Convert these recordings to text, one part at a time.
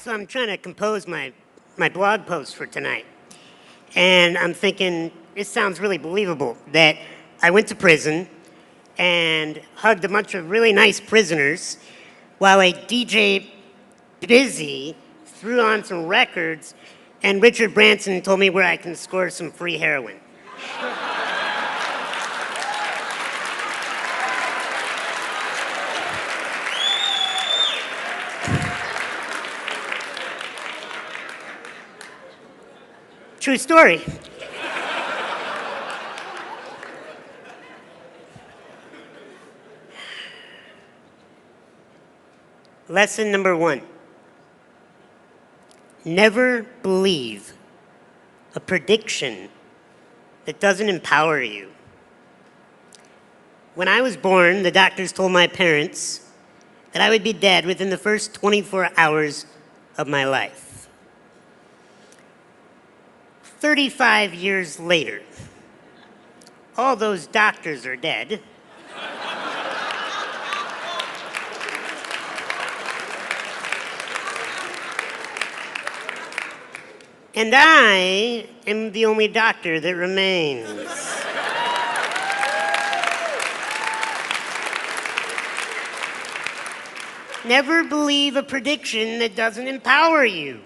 So I'm trying to compose my blog post for tonight. And I'm thinking, it sounds really believable that I went to prison and hugged a bunch of really nice prisoners while a DJ Busy threw on some records and Richard Branson told me where I can score some free heroin. True story. Lesson number 1. Never believe a prediction that doesn't empower you. When I was born, the doctors told my parents that I would be dead within the first 24 hours of my life. 35 years later, all those doctors are dead. And I am the only doctor that remains. Never believe a prediction that doesn't empower you.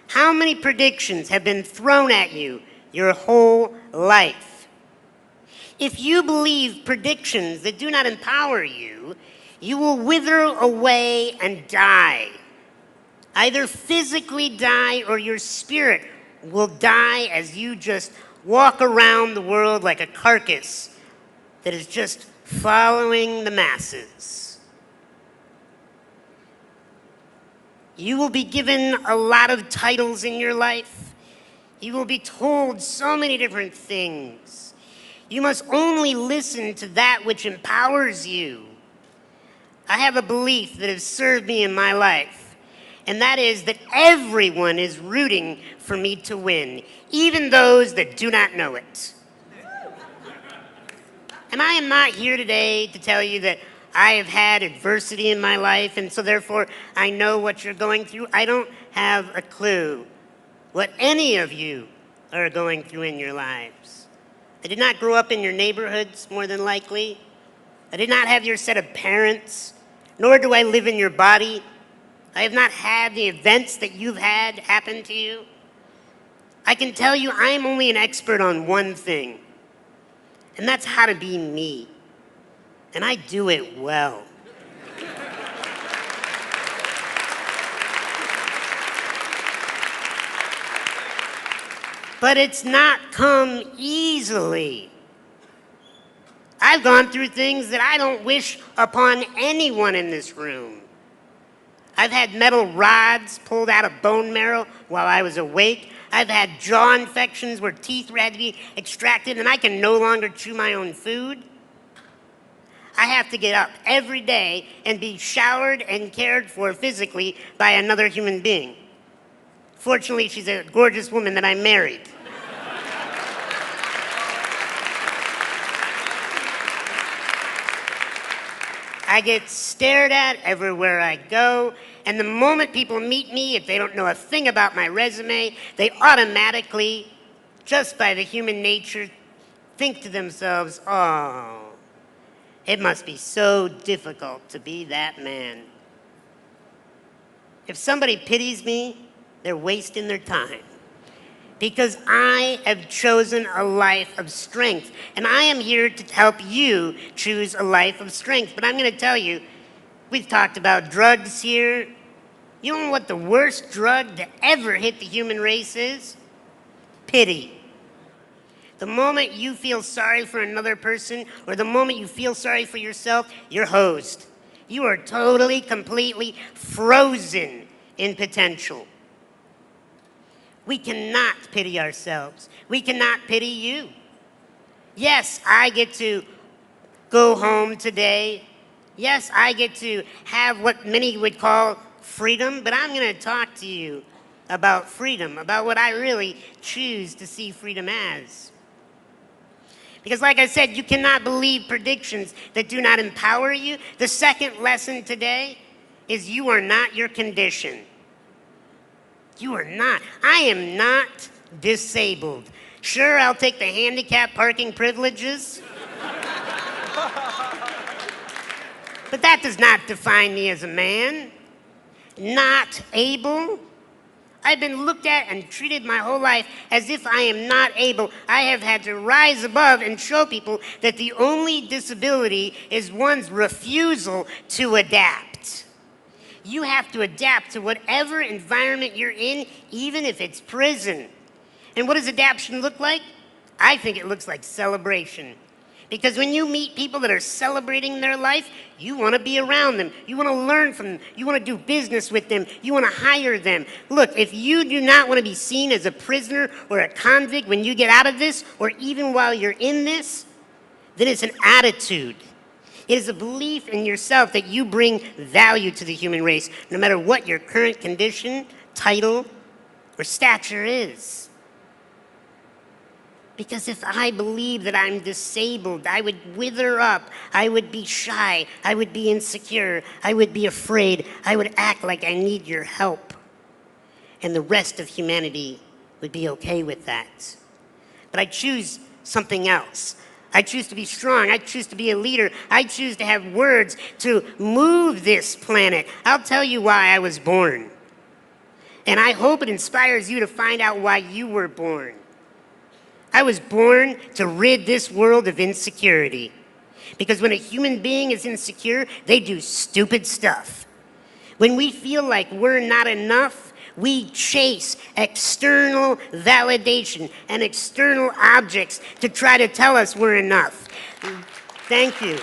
How many predictions have been thrown at you your whole life? If you believe predictions that do not empower you, you will wither away and die. Either physically die or your spirit will die as you just walk around the world like a carcass that is just following the masses. You will be given a lot of titles in your life. You will be told so many different things. You must only listen to that which empowers you. I have a belief that has served me in my life, and that is that everyone is rooting for me to win, even those that do not know it. And I am not here today to tell you that I have had adversity in my life, and so therefore I know what you're going through. I don't have a clue what any of you are going through in your lives. I did not grow up in your neighborhoods, more than likely. I did not have your set of parents, nor do I live in your body. I have not had the events that you've had happen to you. I can tell you I am only an expert on one thing, and that's how to be me. And I do it well. But it's not come easily. I've gone through things that I don't wish upon anyone in this room. I've had metal rods pulled out of bone marrow while I was awake. I've had jaw infections where teeth had to be extracted and I can no longer chew my own food. I have to get up every day and be showered and cared for physically by another human being. Fortunately, she's a gorgeous woman that I married. I get stared at everywhere I go, and the moment people meet me, if they don't know a thing about my resume, they automatically, just by the human nature, think to themselves, oh, it must be so difficult to be that man. If somebody pities me, they're wasting their time. Because I have chosen a life of strength. And I am here to help you choose a life of strength. But I'm going to tell you, we've talked about drugs here. You know what the worst drug to ever hit the human race is? Pity. The moment you feel sorry for another person, or the moment you feel sorry for yourself, you're hosed. You are totally, completely frozen in potential. We cannot pity ourselves. We cannot pity you. Yes, I get to go home today. Yes, I get to have what many would call freedom, but I'm going to talk to you about freedom, about what I really choose to see freedom as. Because like I said, you cannot believe predictions that do not empower you. The second lesson today is you are not your condition. You are not. I am not disabled. Sure, I'll take the handicap parking privileges. But that does not define me as a man. Not able. I've been looked at and treated my whole life as if I am not able. I have had to rise above and show people that the only disability is one's refusal to adapt. You have to adapt to whatever environment you're in, even if it's prison. And what does adaptation look like? I think it looks like celebration. Because when you meet people that are celebrating their life, you want to be around them. You want to learn from them. You want to do business with them. You want to hire them. Look, if you do not want to be seen as a prisoner or a convict when you get out of this, or even while you're in this, then it's an attitude. It is a belief in yourself that you bring value to the human race, no matter what your current condition, title, or stature is. Because if I believe that I'm disabled, I would wither up, I would be shy, I would be insecure, I would be afraid, I would act like I need your help. And the rest of humanity would be okay with that. But I choose something else. I choose to be strong, I choose to be a leader, I choose to have words to move this planet. I'll tell you why I was born. And I hope it inspires you to find out why you were born. I was born to rid this world of insecurity. Because when a human being is insecure, they do stupid stuff. When we feel like we're not enough, we chase external validation and external objects to try to tell us we're enough. Thank you.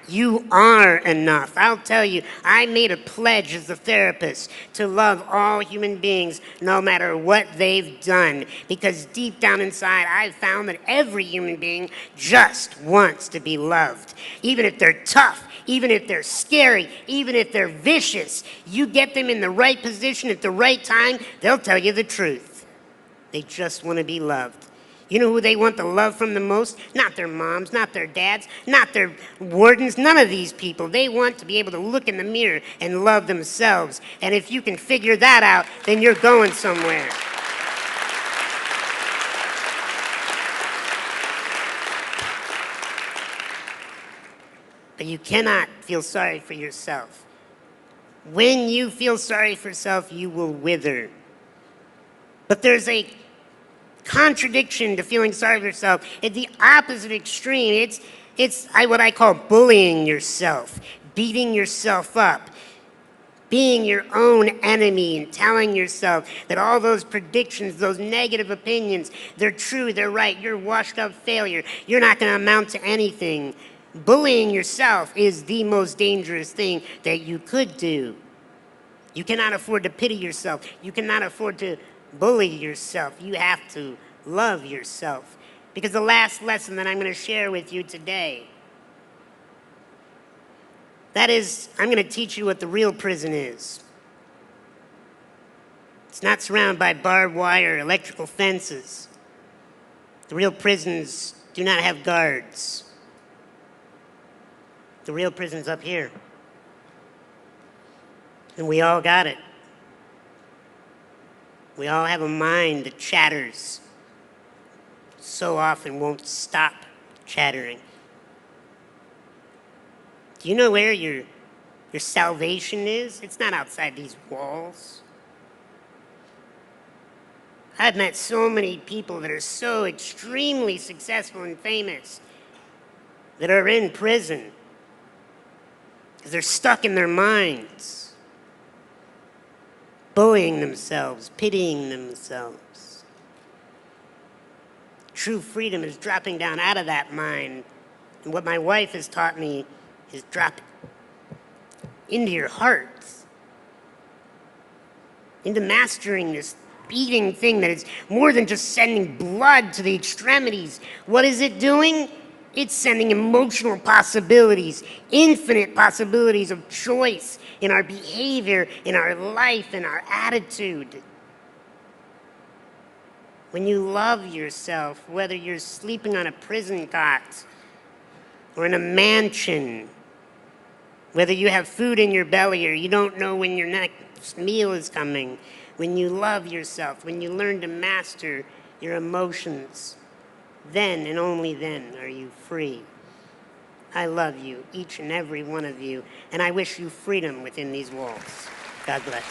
You are enough. I'll tell you, I made a pledge as a therapist to love all human beings no matter what they've done. Because deep down inside, I've found that every human being just wants to be loved. Even if they're tough, even if they're scary, even if they're vicious, you get them in the right position at the right time, they'll tell you the truth. They just want to be loved. You know who they want the love from the most? Not their moms, not their dads, not their wardens, none of these people. They want to be able to look in the mirror and love themselves. And if you can figure that out, then you're going somewhere. But you cannot feel sorry for yourself. When you feel sorry for yourself, you will wither. But there's a contradiction to feeling sorry for yourself. At the opposite extreme, it's what I call bullying yourself, beating yourself up, being your own enemy and telling yourself that all those predictions, those negative opinions, they're true, they're right, you're washed up failure, you're not going to amount to anything. Bullying yourself is the most dangerous thing that you could do. You cannot afford to pity yourself. You cannot afford to bully yourself. You have to love yourself. Because the last lesson that I'm going to share with you today, that is, I'm going to teach you what the real prison is. It's not surrounded by barbed wire or electrical fences. The real prisons do not have guards. The real prison's up here. And we all got it. We all have a mind that chatters. So often won't stop chattering. Do you know where your salvation is? It's not outside these walls. I've met so many people that are so extremely successful and famous that are in prison because they're stuck in their minds, bullying themselves, pitying themselves. True freedom is dropping down out of that mind. And what my wife has taught me is drop into your heart, into mastering this beating thing that is more than just sending blood to the extremities. What is it doing? It's sending emotional possibilities, infinite possibilities of choice in our behavior, in our life, in our attitude. When you love yourself, whether you're sleeping on a prison cot or in a mansion Whether you have food in your belly or you don't know when your next meal is coming, when you love yourself, when you learn to master your emotions, then and only then are you free. I love you, each and every one of you, and I wish you freedom within these walls. God bless.